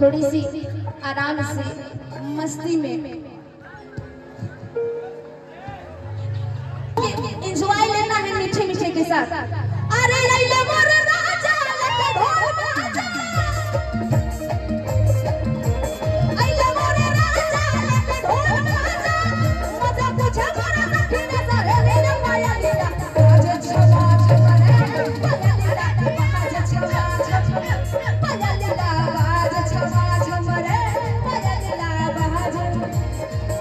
थोड़ी सी आराम से मस्ती में एंजॉय लेना है मीठे मीठे के साथ। अरे लैला मोर राजा लके ढोल बाजा, लैला मोर राजा लके ढोल बाजा, मजा पूछे मोर सखी ने सारे ले माया लीला आज छवा छमरे पाया लीला आज छवा छमरे पाया लीला आज छवा छमरे पाया लीला आज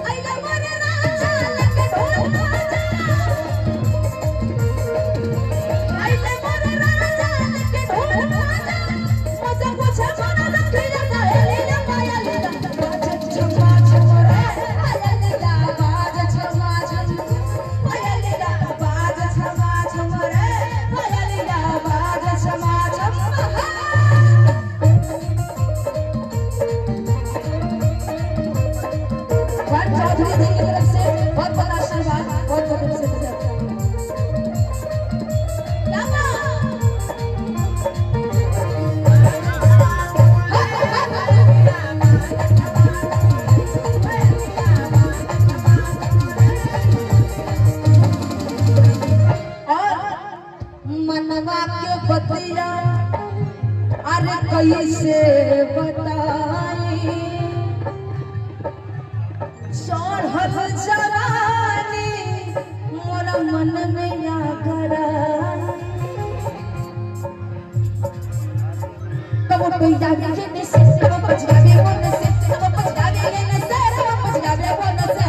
लैला मोर राजा लके ढोल बाजा, बतिया अरे कैसे बताई चढ़ल जवानी मोर मन में आगरा कब कोई जागे में से कब पछावे मन से कब पछावे लेने से कब पछावे मन से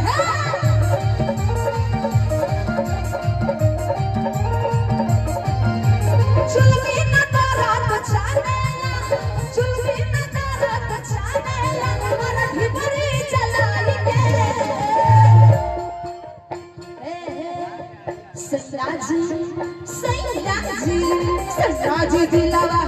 ससुराजी दिलावा